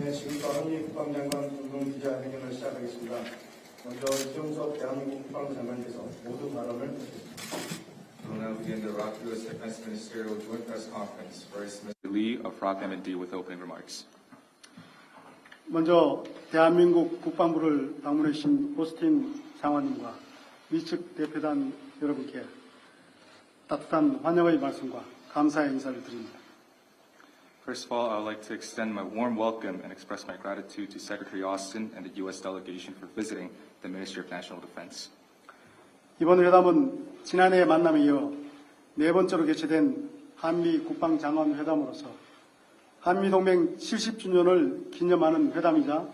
네, 지금부터 한미 국방장관 공동 기자회견을 시작하겠습니다. 먼저 정석 대한민국 국방장관께서 모두 발언을 해주셨습니다. We'll now begin the U.S Defense Ministerial Joint Press Conference. First, Mr. Lee of ROK M&D with opening remarks. 먼저 대한민국 국방부를 방문해 주신 오스틴 장관님과 미측 대표단 여러분께 따뜻한 환영의 말씀과 감사의 인사를 드립니다. First of all, I would like to extend my warm welcome and express my gratitude to Secretary Austin and the U.S. delegation for visiting the Ministry of National Defense. 이번 회담은 지난해의 만남에 이어 네 번째로 개최된 한미 국방장관 회담으로서 한미동맹 70주년을 기념하는 회담이자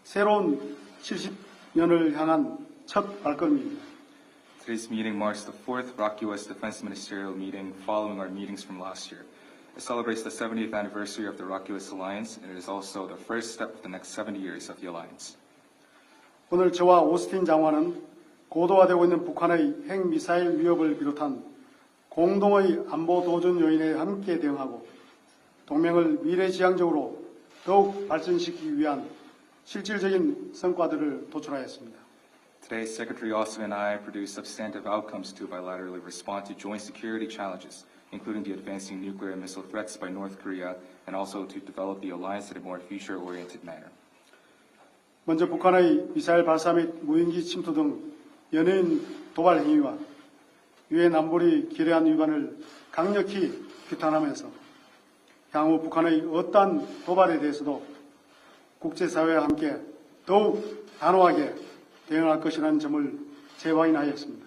새로운 70년을 향한 첫 발걸음입니다. Today's meeting marks the fourth ROK U.S. Defense Ministerial meeting following our meetings from last year. It celebrates the 70th anniversary of the ROK U.S. alliance, and it is also the first step of the next 70 years of the alliance. 오늘 저와 오스틴 장관은 고도화되고 있는 북한의 핵미사일 위협을 비롯한 공동의 안보 도전 요인에 함께 대응하고 동맹을 미래지향적으로 더욱 발전시키기 위한 실질적인 성과들을 도출하였습니다. Today, Secretary Austin and I produced substantive outcomes to bilaterally respond to joint security challenges, including the advancing nuclear and missile threats by North Korea, and also to develop the alliance in a more future-oriented manner. 먼저 북한의 미사일 발사 및 무인기 침투 등 연이은 도발 행위와 유엔 안보리 기뢰안 위반을 강력히 비탄하면서 향후 북한의 어떠한 도발에 대해서도 국제사회와 함께 더욱 단호하게 대응할 것이라는 점을 재확인하였습니다.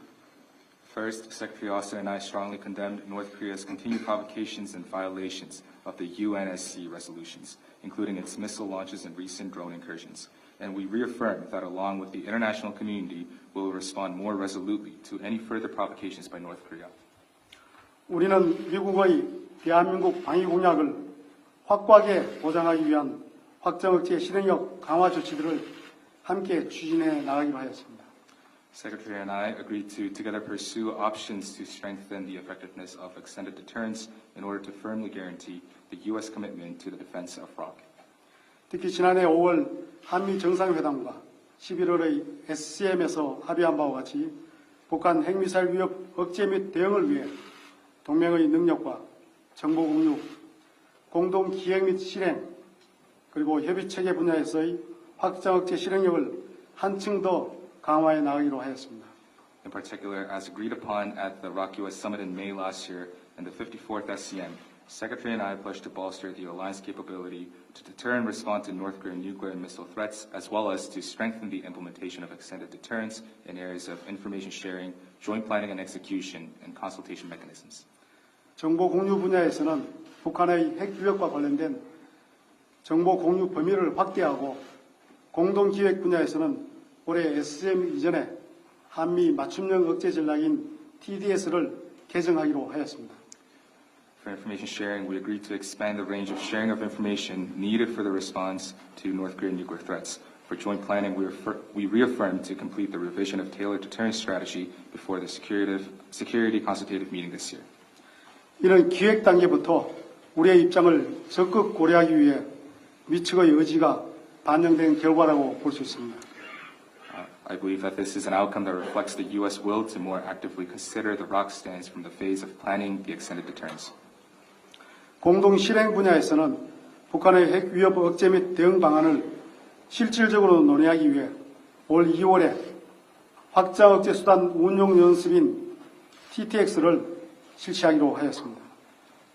First, Secretary Austin and I strongly condemned North Korea's continued provocations and violations of the UNSC resolutions, including its missile launches and recent drone incursions. And we reaffirm that along with the international community, we will respond more resolutely to any further provocations by North Korea. 우리는 미국의 대한민국 방위 공약을 확고하게 보장하기 위한 확정 억제 실행력 강화 조치들을 함께 추진해 나가기로 하였습니다. Secretary and I agreed to together pursue options to strengthen the effectiveness of extended deterrence in order to firmly guarantee the U.S. commitment to the defense of ROK. 특히 지난해 5월 한미 정상회담과 11월의 SCM에서 합의한 바와 같이 북한 핵미사일 위협 억제 및 대응을 위해 동맹의 능력과 정보 공유, 공동 기획 및 실행, 그리고 협의 체계 분야에서의 확장 억제 실행력을 한층 더 강화해 나가기로 하였습니다. In particular, as agreed upon at the ROK U.S. Summit in May last year and the 54th SCM, Secretary and I pledged to bolster the alliance capability to deter and respond to North Korean nuclear and missile threats, as well as to strengthen the implementation of extended deterrence in areas of information sharing, joint planning and execution, and consultation mechanisms. 정보 공유 분야에서는 북한의 핵 위협과 관련된 정보 공유 범위를 확대하고 공동 기획 분야에서는 올해 SCM 이전에 한미 맞춤형 억제 전략인 TDS를 개정하기로 하였습니다. For information sharing, we agreed to expand the range of sharing of information needed for the response to North Korean nuclear threats. For joint planning, we reaffirmed to complete the revision of tailored deterrence strategy before the security consultative meeting this year. 이런 기획 단계부터 우리의 입장을 적극 고려하기 위해 미측의 의지가 반영된 결과라고 볼 수 있습니다. I believe that this is an outcome that reflects the U.S. will to more actively consider the ROK stance from the phase of planning the extended deterrence. 공동 실행 분야에서는 북한의 핵 위협 억제 및 대응 방안을 실질적으로 논의하기 위해 올 2월에 확장 억제 수단 운용 연습인 TTX를 실시하기로 하였습니다.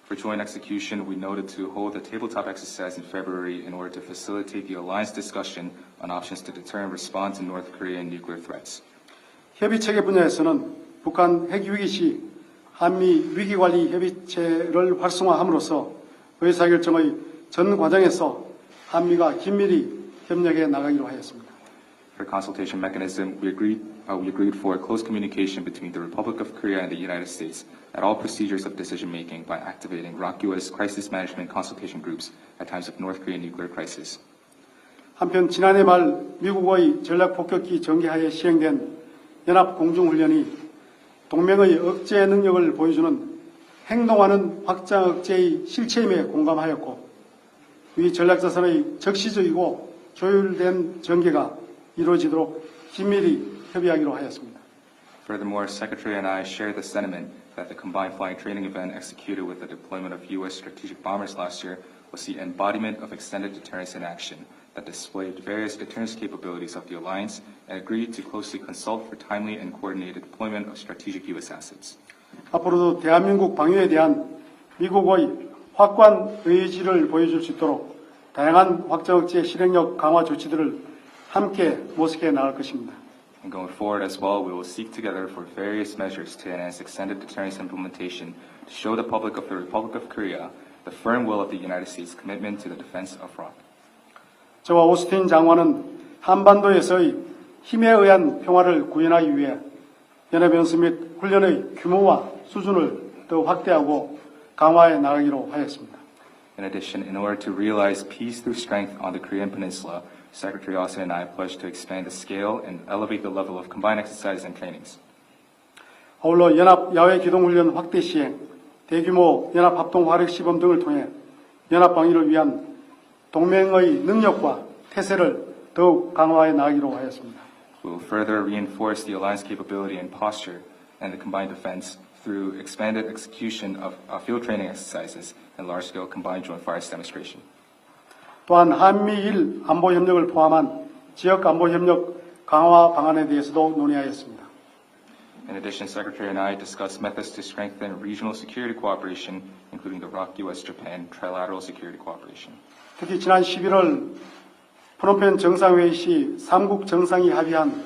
For joint execution, we noted to hold a tabletop exercise in February in order to facilitate the alliance discussion on options to deter and respond to North Korean nuclear threats. 협의 체계 분야에서는 북한 핵 위기 시 한미 위기관리 협의체를 활성화함으로써 의사결정의 전 과정에서 한미가 긴밀히 협력해 나가기로 하였습니다. For consultation mechanism, we agreed for close communication between the Republic of Korea and the United States at all procedures of decision-making by activating ROK U.S. crisis management consultation groups at times of North Korean nuclear crisis. 한편 지난해 말 미국의 전략폭격기 전개하에 시행된 연합공중훈련이 동맹의 억제 능력을 보여주는 행동하는 확장 억제의 실체임에 공감하였고 위 전략자산의 적시적이고 조율된 전개가 이루어지도록 긴밀히 협의하기로 하였습니다. Furthermore, Secretary and I share the sentiment that the combined flying training event executed with the deployment of U.S. strategic bombers last year was the embodiment of extended deterrence in action that displayed various deterrence capabilities of the alliance and agreed to closely consult for timely and coordinated deployment of strategic U.S. assets. 앞으로도 대한민국 방위에 대한 미국의 확고한 의지를 보여줄 수 있도록 다양한 확정억제 실행력 강화 조치들을 함께 모색해 나갈 것입니다. And going forward as well, we will seek together for various measures to enhance extended deterrence implementation to show the public of the Republic of Korea the firm will of the United States' commitment to the defense of ROK. 저와 오스틴 장관은 한반도에서의 힘에 의한 평화를 구현하기 위해 연합연습 및 훈련의 규모와 수준을 더 확대하고 강화해 나가기로 하였습니다. In addition, in order to realize peace through strength on the Korean Peninsula, Secretary Austin and I pledge to expand the scale and elevate the level of combined exercises and trainings. 아울러 연합 야외 기동훈련 확대 시행, 대규모 연합 합동 화력 시범 등을 통해 연합 방위를 위한 동맹의 능력과 태세를 더욱 강화해 나가기로 하였습니다. We will further reinforce the alliance capability and posture and the combined defense through expanded execution of field training exercises and large-scale combined joint fires demonstration. 또한 한미일 안보 협력을 포함한 지역 안보 협력 강화 방안에 대해서도 논의하였습니다. In addition, Secretary and I discussed methods to strengthen regional security cooperation, including the ROK U.S.-Japan trilateral security cooperation. 특히 지난 11월 프놈펜 정상회의 시 3국 정상이 합의한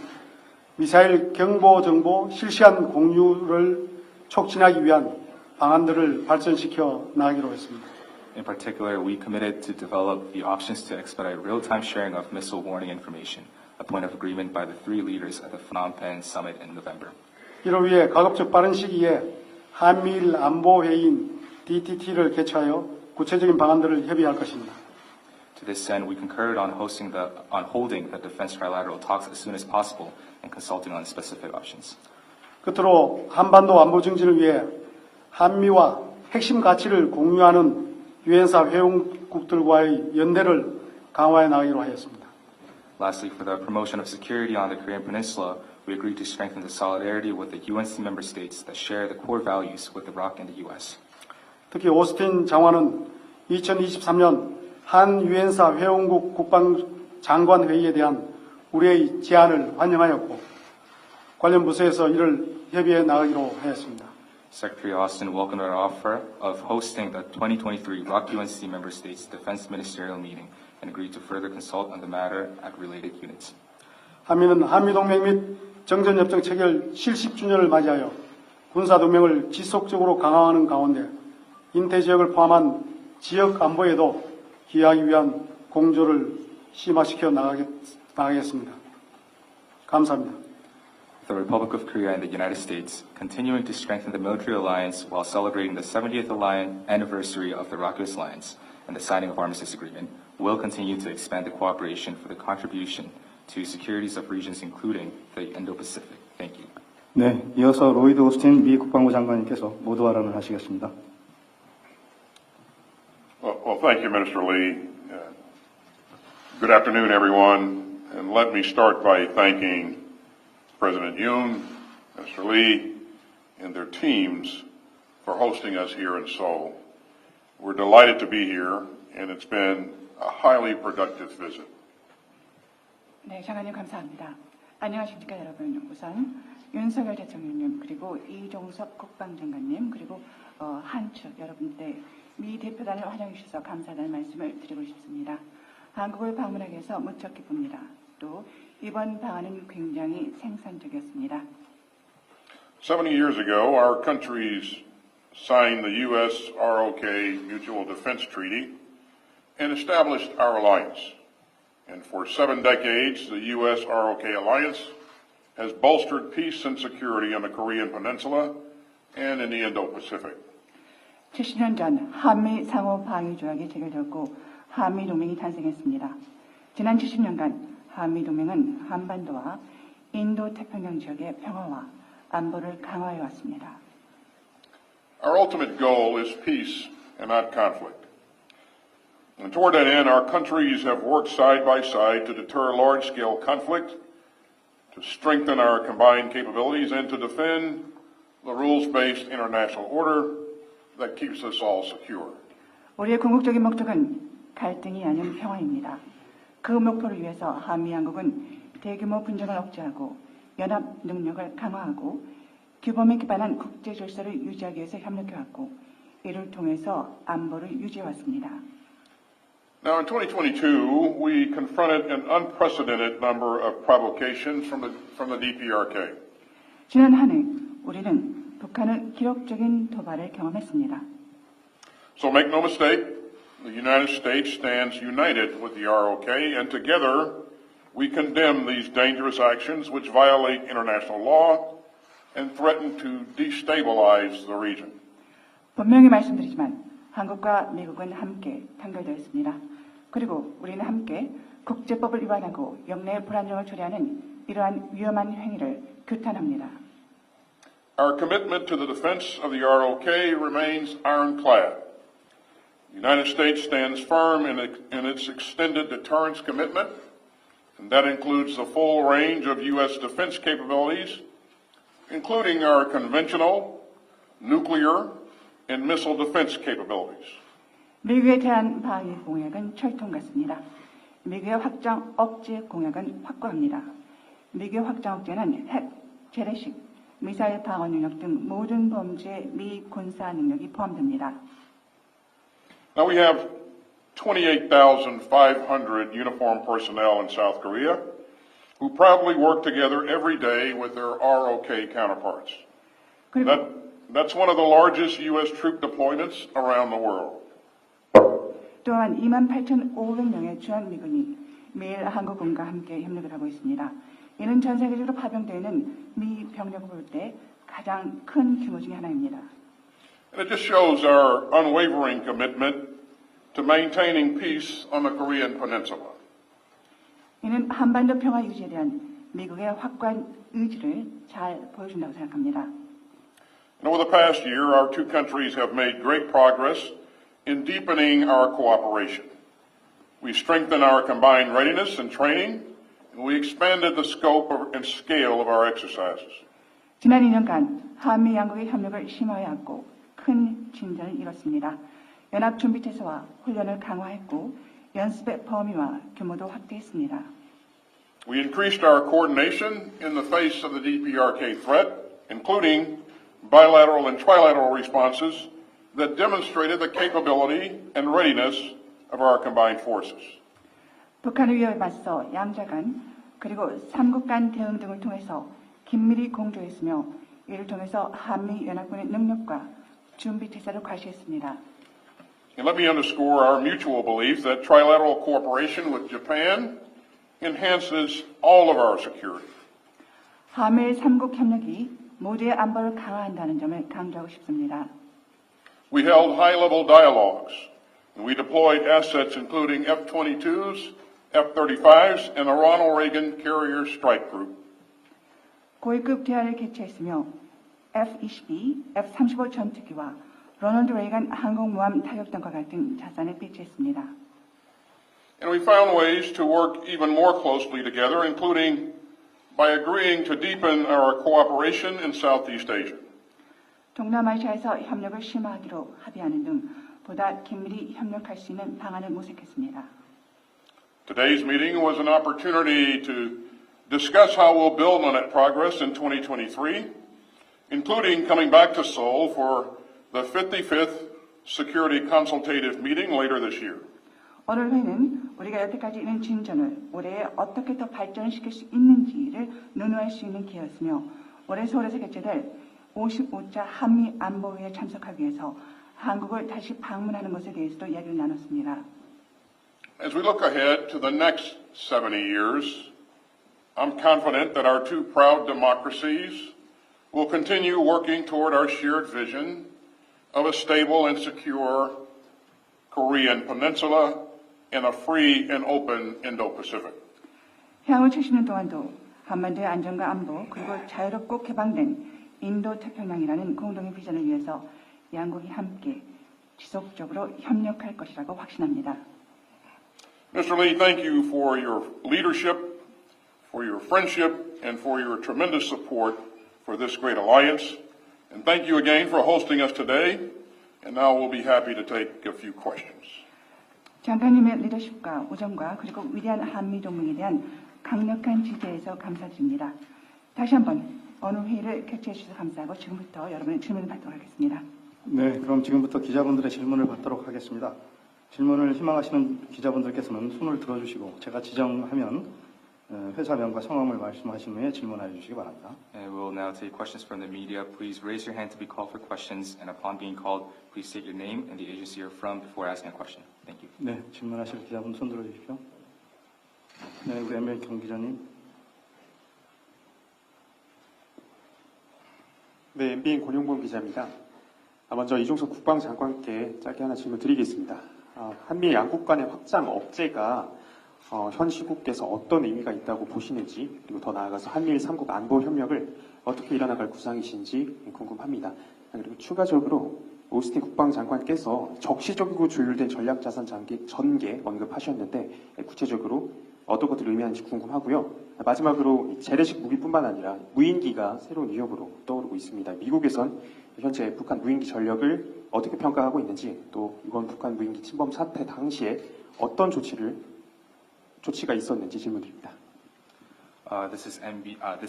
미사일 경보 정보 실시간 공유를 촉진하기 위한 방안들을 발전시켜 나가기로 했습니다. In particular, we committed to develop the options to expedite real-time sharing of missile warning information, a point of agreement by the three leaders at the Phnom Penh summit in November. 이를 위해 가급적 빠른 시기에 한미일 안보회의인 DTT를 개최하여 구체적인 방안들을 협의할 것입니다. To this end, we concurred on holding the defense trilateral talks as soon as possible and consulting on specific options. 끝으로 한반도 안보 증진을 위해 한미와 핵심 가치를 공유하는 유엔사 회원국들과의 연대를 강화해 나가기로 하였습니다. Lastly, for the promotion of security on the Korean Peninsula, we agreed to strengthen the solidarity with the UNC member states that share the core values with the ROK and the U.S. 특히 오스틴 장관은 2023년 한 유엔사 회원국 국방장관 회의에 대한 우리의 제안을 환영하였고 관련 부서에서 이를 협의해 나가기로 하였습니다. Secretary Austin welcomed our offer of hosting the 2023 ROK UNC member states defense ministerial meeting and agreed to further consult on the matter at related units. 한미는 한미동맹 및 정전협정 체결 70주년을 맞이하여 군사동맹을 지속적으로 강화하는 가운데 인태지역을 포함한 지역 안보에도 기여하기 위한 공조를 심화시켜 나가겠습니다. 감사합니다. The Republic of Korea and the United States, continuing to strengthen the military alliance while celebrating the 70th anniversary of the ROK-US Alliance and the signing of Armistice Agreement, will continue to expand the cooperation for the contribution to securities of regions including the Indo-Pacific. Thank you. 네, 이어서 로이드 오스틴 미 국방부 장관님께서 모두 발언을 하시겠습니다. Well, thank you, Minister Lee. Good afternoon, everyone. And let me start by thanking President Yoon, Minister Lee, and their teams for hosting us here in Seoul. We're delighted to be here, and it's been a highly productive visit. 네, 장관님 감사합니다. 안녕하십니까 여러분. 우선 윤석열 대통령님 그리고 이종섭 국방장관님 그리고 한축 여러분들 미 대표단을 환영해 주셔서 감사하다는 말씀을 드리고 싶습니다. 한국을 방문하게 해서 무척 기쁩니다. 또 이번 방안은 굉장히 생산적이었습니다. 70 years ago, our countries signed the U.S. ROK Mutual Defense Treaty and established our alliance. And for 7 decades, the U.S. ROK alliance has bolstered peace and security on the Korean Peninsula and in the Indo-Pacific. 70년 전 한미 상호 방위 조약이 체결되었고 한미 동맹이 탄생했습니다. 지난 70년간 한미 동맹은 한반도와 인도 태평양 지역의 평화와 안보를 강화해 왔습니다. Our ultimate goal is peace and not conflict. And toward that end, our countries have worked side by side to deter large-scale conflict, to strengthen our combined capabilities, and to defend the rules-based international order that keeps us all secure. 우리의 궁극적인 목적은 갈등이 아닌 평화입니다. 그 목표를 위해서 한미양국은 대규모 분쟁을 억제하고 연합 능력을 강화하고 규범에 기반한 국제 질서를 유지하기 위해서 협력해왔고 이를 통해서 안보를 유지해왔습니다. Now, in 2022, we confronted an unprecedented number of provocations from the DPRK. 지난 한 해 우리는 북한의 기록적인 도발을 경험했습니다. So make no mistake, the United States stands united with the ROK, and together we condemn these dangerous actions which violate international law and threaten to destabilize the region. 분명히 말씀드리지만 한국과 미국은 함께 단결되었습니다. 그리고 우리는 함께 국제법을 위반하고 영내의 불안정을 초래하는 이러한 위험한 행위를 규탄합니다. Our commitment to the defense of the ROK remains ironclad. The United States stands firm in its extended deterrence commitment, and that includes the full range of U.S. defense capabilities, including our conventional, nuclear, and missile defense capabilities. 미국에 대한 방위 공약은 철통 같습니다. 미국의 확장 억제 공약은 확고합니다. 미국의 확장 억제는 핵, 재래식, 미사일 방어 능력 등 모든 범죄의 미 군사 능력이 포함됩니다. Now we have 28,500 uniformed personnel in South Korea who proudly work together every day with their ROK counterparts. That's one of the largest U.S. troop deployments around the world. 또한 28,500명의 주한미군이 매일 한국군과 함께 협력을 하고 있습니다. 이는 전 세계적으로 파병되어 있는 미 병력을 볼 때 가장 큰 규모 중에 하나입니다. And it just shows our unwavering commitment to maintaining peace on the Korean Peninsula. 이는 한반도 평화 유지에 대한 미국의 확고한 의지를 잘 보여준다고 생각합니다. And over the past year, our two countries have made great progress in deepening our cooperation. We strengthened our combined readiness and training, and we expanded the scope and scale of our exercises. 지난 2년간 한미 양국의 협력을 심화해왔고 큰 진전을 이뤘습니다. 연합준비태세와 훈련을 강화했고 연습의 범위와 규모도 확대했습니다. We increased our coordination in the face of the DPRK threat, including bilateral and trilateral responses that demonstrated the capability and readiness of our combined forces. 북한의 위협에 맞서 양자 간 그리고 삼국 간 대응 등을 통해서 긴밀히 공조했으며 이를 통해서 한미 연합군의 능력과 준비 태세를 과시했습니다. And let me underscore our mutual belief that trilateral cooperation with Japan enhances all of our security. 한미일 삼국 협력이 모두의 안보를 강화한다는 점을 강조하고 싶습니다. We held high-level dialogues, and we deployed assets including F-22s, F-35s, and the Ronald Reagan Carrier Strike Group. 고위급 대화를 개최했으며 F-22, F-35 전투기와 로널드 레이건 항공모함 타격단과 같은 자산을 배치했습니다. And we found ways to work even more closely together, including by agreeing to deepen our cooperation in Southeast Asia. 동남아시아에서 협력을 심화하기로 합의하는 등 보다 긴밀히 협력할 수 있는 방안을 모색했습니다. Today's meeting was an opportunity to discuss how we'll build on that progress in 2023, including coming back to Seoul for the 55th Security Consultative Meeting later this year. 오늘 회는 우리가 여태까지 있는 진전을 올해에 어떻게 더 발전시킬 수 있는지를 논의할 수 있는 기회였으며 올해 서울에서 개최될 55차 한미 안보회의에 참석하기 위해서 한국을 다시 방문하는 것에 대해서도 이야기를 나눴습니다. As we look ahead to the next 70 years, I'm confident that our two proud democracies will continue working toward our shared vision of a stable and secure Korean peninsula and a free and open Indo-Pacific. 향후 70년 동안도 한반도의 안전과 안보 그리고 자유롭고 개방된 인도 태평양이라는 공동의 비전을 위해서 양국이 함께 지속적으로 협력할 것이라고 확신합니다. Mr. Lee, thank you for your leadership, for your friendship, and for your tremendous support for this great alliance. And thank you again for hosting us today. And now we'll be happy to take a few questions. 장관님의 리더십과 우정과 그리고 위대한 한미 동맹에 대한 강력한 지지에서 감사드립니다. 다시 한번 오늘 회의를 개최해 주셔서 감사하고 지금부터 여러분의 질문을 받도록 하겠습니다. 네, 그럼 지금부터 기자분들의 질문을 받도록 하겠습니다. 질문을 희망하시는 기자분들께서는 손을 들어주시고 제가 지정하면 회사명과 성함을 말씀하신 후에 질문해 주시기 바랍니다. And we'll now take questions from the media. Please raise your hand to be called for questions, and upon being called, please state your name and the agency you're from before asking a question. Thank you. 네, 질문하실 기자분 손 들어주십시오. 네, 우리 MBN 경 기자님. 네, MBN 권용범 기자입니다. 먼저 이종석 국방장관께 짧게 하나 질문 드리겠습니다. 한미 양국 간의 확장 억제가 현 시국에서 어떤 의미가 있다고 보시는지, 그리고 더 나아가서 한미일 3국 안보 협력을 어떻게 이뤄나갈 구상이신지 궁금합니다. 그리고 추가적으로 오스틴 국방장관께서 적시적이고 조율된 전략자산 전개 언급하셨는데 구체적으로 어떤 것들을 의미하는지 궁금하고요. 마지막으로 재래식 무기뿐만 아니라 무인기가 새로운 위협으로 떠오르고 있습니다. 미국에선 현재 북한 무인기 전력을 어떻게 평가하고 있는지, 또 이번 북한 무인기 침범 사태 당시에 어떤 조치가 있었는지 질문드립니다. This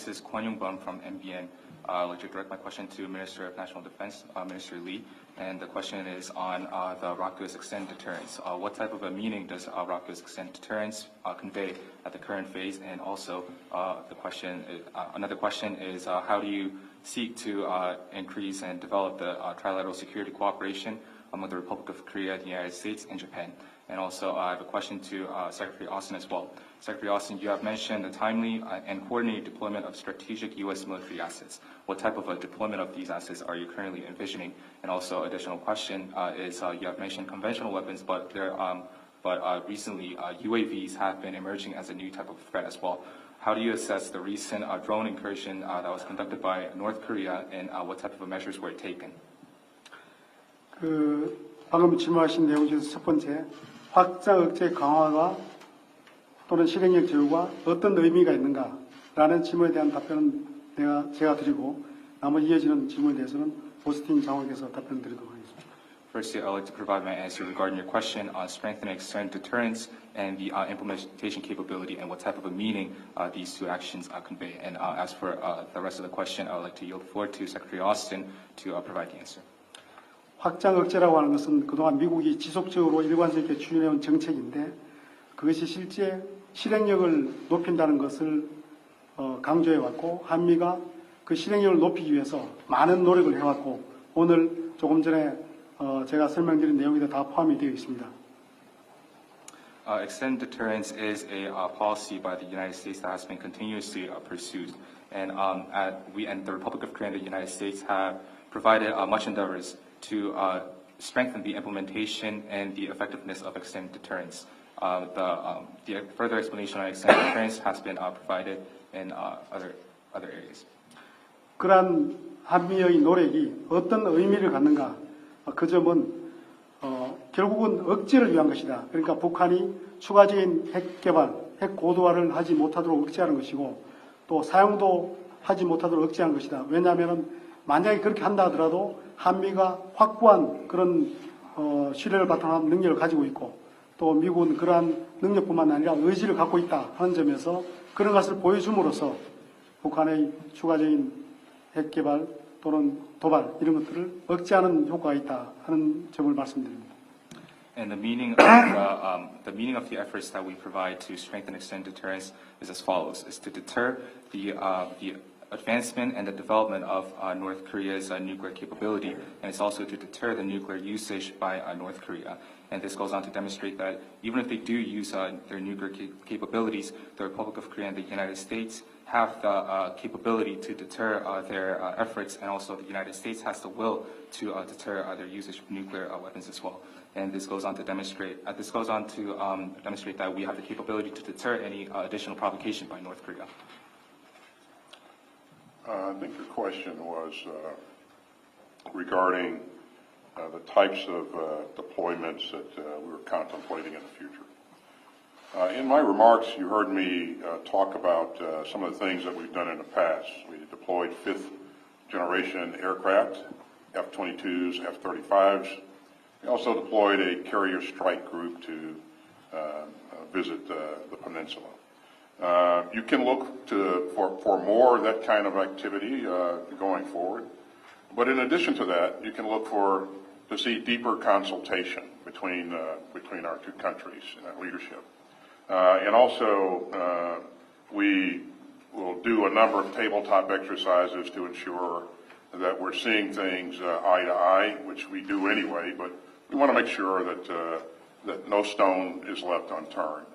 is Kwon Young-bum from MBN. I'd like to direct my question to Minister of National Defense, Minister Lee, and the question is on the ROK-US extended deterrence. What type of a meaning does ROK-US extended deterrence convey at the current phase? And also, another question is how do you seek to increase and develop the trilateral security cooperation among the Republic of Korea, the United States, and Japan? And also, I have a question to Secretary Austin as well. Secretary Austin, you have mentioned the timely and coordinated deployment of strategic U.S. military assets. What type of a deployment of these assets are you currently envisioning? And also, additional question is you have mentioned conventional weapons, but recently UAVs have been emerging as a new type of threat as well. How do you assess the recent drone incursion that was conducted by North Korea, and what type of measures were taken? 방금 질문하신 내용 중에서 첫 번째, 확장 억제 강화가 또는 실행력 제고가 어떤 의미가 있는가라는 질문에 대한 답변은 제가 드리고, 나머지 이어지는 질문에 대해서는 오스틴 장관께서 답변 드리도록 하겠습니다. Firstly, I'd like to provide my answer regarding your question on strengthening external deterrence and the implementation capability and what type of a meaning these two actions convey. And as for the rest of the question, I would like to yield the floor to Secretary Austin to provide the answer. 확장 억제라고 하는 것은 그동안 미국이 지속적으로 일관성 있게 추진해온 정책인데, 그것이 실제 실행력을 높인다는 것을 강조해왔고, 한미가 그 실행력을 높이기 위해서 많은 노력을 해왔고, 오늘 조금 전에 제가 설명드린 내용에도 다 포함이 되어 있습니다. Extended deterrence is a policy by the United States that has been continuously pursued, and the Republic of Korea and the United States have provided much endeavors to strengthen the implementation and the effectiveness of extended deterrence. The further explanation on extended deterrence has been provided in other areas. 그러한 한미의 노력이 어떤 의미를 갖는가? 그 점은 결국은 억제를 위한 것이다. 그러니까 북한이 추가적인 핵 개발, 핵 고도화를 하지 못하도록 억제하는 것이고, 또 사용도 하지 못하도록 억제하는 것이다. 왜냐하면 만약에 그렇게 한다 하더라도 한미가 확고한 그런 신뢰를 바탕으로 한 능력을 가지고 있고, 또 미국은 그러한 능력뿐만 아니라 의지를 갖고 있다 하는 점에서 그런 것을 보여줌으로써 북한의 추가적인 핵 개발 또는 도발 이런 것들을 억제하는 효과가 있다 하는 점을 말씀드립니다. And the meaning of the efforts that we provide to strengthen extended deterrence is as follows: is to deter the advancement and the development of North Korea's nuclear capability, and it's also to deter the nuclear usage by North Korea. And this goes on to demonstrate that even if they do use their nuclear capabilities, the Republic of Korea and the United States have the capability to deter their efforts, and also the United States has the will to deter their usage of nuclear weapons as well. And this goes on to demonstrate that we have the capability to deter any additional provocation by North Korea. I think your question was regarding the types of deployments that we were contemplating in the future. In my remarks, you heard me talk about some of the things that we've done in the past. We deployed fifth generation aircraft, F-22s, F-35s. We also deployed a carrier strike group to visit the peninsula. You can look for more of that kind of activity going forward. But in addition to that, you can look to see deeper consultation between our two countries in that leadership. And also, we will do a number of tabletop exercises to ensure that we're seeing things eye to eye, which we do anyway, but we want to make sure that no stone is left unturned.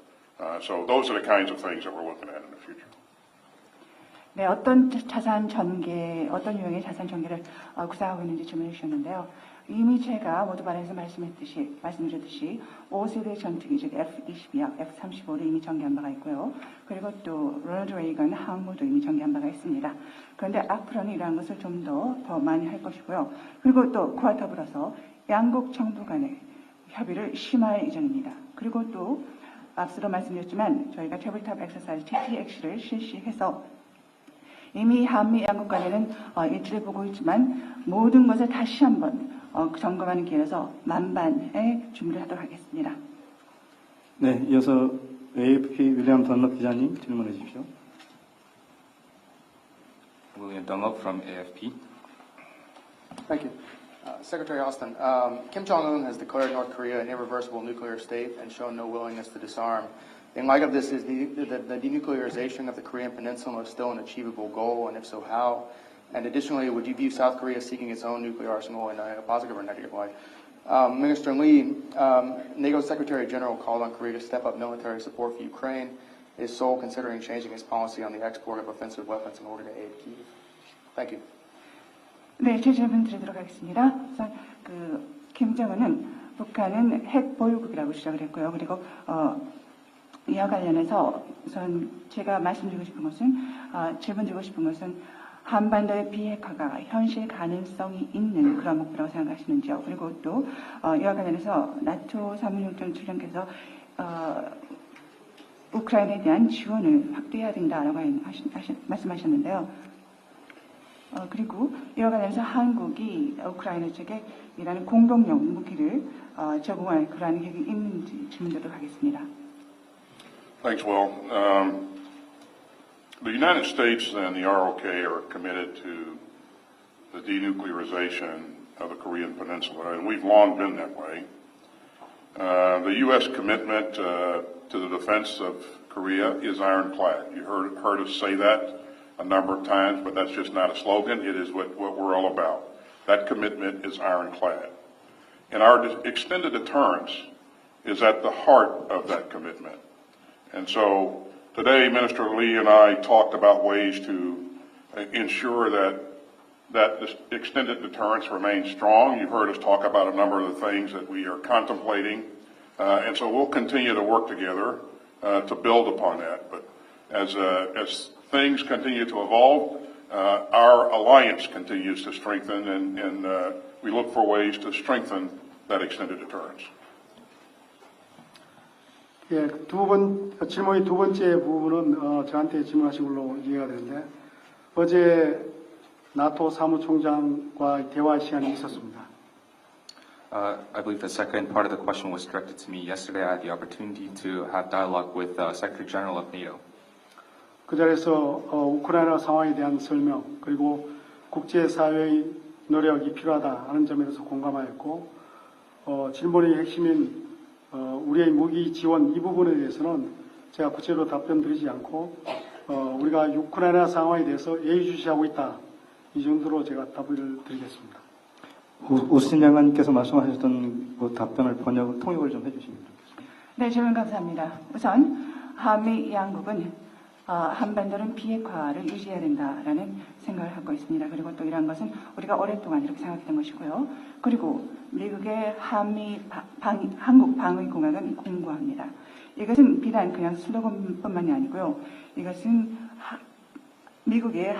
So those are the kinds of things that we're looking at in the future. 네, 어떤 유형의 자산 전개를 구상하고 있는지 질문해 주셨는데요. 이미 제가 모두 발언에서 말씀드렸듯이 5세대 전투기, 즉 F-22와 F-35를 이미 전개한 바가 있고요. 그리고 또 로널드 레이건 항모도 이미 전개한 바가 있습니다. 그런데 앞으로는 이러한 것을 좀 더 많이 할 것이고요. 그리고 또 그와 더불어서 양국 정부 간의 협의를 심화할 예정입니다. 그리고 또 앞서도 말씀드렸지만 저희가 테이블탑 엑서사이즈 TTX를 실시해서 이미 한미 양국 간에는 일치를 보고 있지만 모든 것을 다시 한번 점검하는 길에서 만반의 준비를 하도록 하겠습니다. 네, 이어서 AFP 윌리엄 던럽 기자님 질문해 주십시오. William Dunlop from AFP. Thank you. Secretary Austin, Kim Jong-un has declared North Korea an irreversible nuclear state and shown no willingness to disarm. In light of this, is the denuclearization of the Korean Peninsula still an achievable goal, and if so, how? And additionally, would you view South Korea seeking its own nuclear arsenal in a positive or negative way? Minister Lee, NATO Secretary General called on Korea to step up military support for Ukraine. Is Seoul considering changing its policy on the export of offensive weapons in order to aid Kyiv? Thank you. 네, 제 질문 드리도록 하겠습니다. 우선 김정은은 북한은 핵 보유국이라고 주장을 했고요. 그리고 이와 관련해서 우선 제가 질문드리고 싶은 것은 한반도의 비핵화가 현실 가능성이 있는 그런 목표라고 생각하시는지요. 그리고 또 이와 관련해서 나토 사무총장 출연께서 우크라이나에 대한 지원을 확대해야 된다라고 말씀하셨는데요. 그리고 이와 관련해서 한국이 우크라이나 쪽에 이라는 공동용 무기를 제공할 그러한 계획이 있는지 질문드리도록 하겠습니다. Thanks, Will. The United States and the ROK are committed to the denuclearization of the Korean Peninsula, and we've long been that way. The U.S. commitment to the defense of Korea is ironclad. You heard us say that a number of times, but that's just not a slogan. It is what we're all about. That commitment is ironclad. And our extended deterrence is at the heart of that commitment. And so today, Minister Lee and I talked about ways to ensure that this extended deterrence remains strong. You've heard us talk about a number of the things that we are contemplating. And so we'll continue to work together to build upon that. But as things continue to evolve, our alliance continues to strengthen, and we look for ways to strengthen that extended deterrence. 예, 질문의 두 번째 부분은 저한테 질문하신 걸로 이해가 되는데 어제 나토 사무총장과 대화 시간이 있었습니다. I believe the second part of the question was directed to me. Yesterday, I had the opportunity to have dialogue with Secretary General of NATO. 그 자리에서 우크라이나 상황에 대한 설명 그리고 국제사회의 노력이 필요하다 하는 점에 대해서 공감하였고 질문의 핵심인 우리의 무기 지원 이 부분에 대해서는 제가 구체적으로 답변 드리지 않고 우리가 우크라이나 상황에 대해서 예의주시하고 있다 이 정도로 제가 답을 드리겠습니다. 오스틴 장관께서 말씀하셨던 그 답변을 통역을 좀 해주시면 좋겠습니다. 네, 질문 감사합니다. 우선 한미 양국은 한반도는 비핵화를 유지해야 된다라는 생각을 갖고 있습니다. 그리고 또 이러한 것은 우리가 오랫동안 이렇게 생각했던 것이고요. 그리고 미국의 한국 방위공약은 공고합니다. 이것은 비단 그냥 슬로건뿐만이 아니고요. 이것은 미국의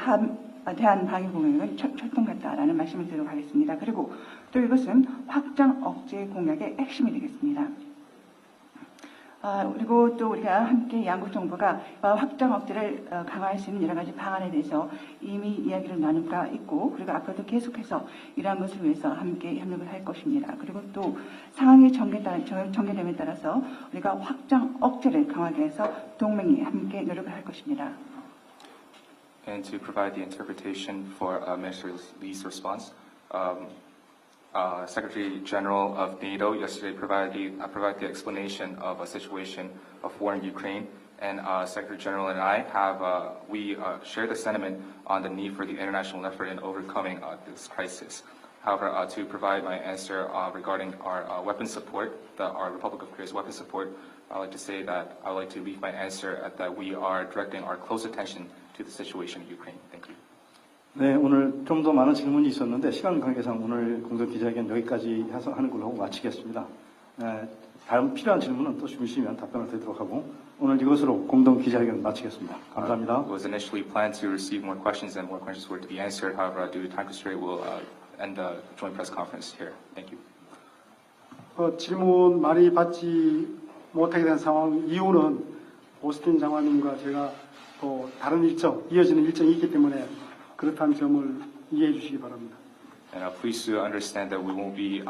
대한방위공약은 철통 같다라는 말씀을 드리도록 하겠습니다. 그리고 또 이것은 확장 억제 공약의 핵심이 되겠습니다. 그리고 또 우리가 함께 양국 정부가 확장 억제를 강화할 수 있는 여러 가지 방안에 대해서 이미 이야기를 나눈 바 있고, 그리고 앞으로도 계속해서 이러한 것을 위해서 함께 협력을 할 것입니다. 그리고 또 상황이 전개됨에 따라서 우리가 확장 억제를 강하게 해서 동맹이 함께 노력을 할 것입니다. And to provide the interpretation for Minister Lee's response, Secretary General of NATO yesterday provided the explanation of a situation of war in Ukraine, and Secretary General and I we share the sentiment on the need for the international effort in overcoming this crisis. However, to provide my answer regarding our weapon support, our Republic of Korea's weapon support, I would like to say that I would like to leave my answer at that we are directing our close attention to the situation in Ukraine. Thank you. 네, 오늘 좀 더 많은 질문이 있었는데 시간 관계상 오늘 공동 기자회견 여기까지 해서 하는 걸로 하고 마치겠습니다. 다음 필요한 질문은 또 주시면 답변을 드리도록 하고 오늘 이것으로 공동 기자회견 마치겠습니다. 감사합니다. It was initially planned to receive more questions and more questions were to be answered. However, due to time constraint, we'll end the joint press conference here. Thank you. 질문 많이 받지 못하게 된 상황 이유는 오스틴 장관님과 제가 또 다른 일정, 이어지는 일정이 있기 때문에 그렇다는 점을 이해해 주시기 바랍니다. And please do understand that we won't be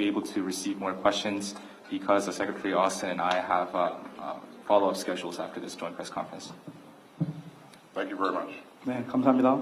able to receive more questions because Secretary Austin and I have follow-up schedules after this joint press conference. Thank you very much. 네, 감사합니다.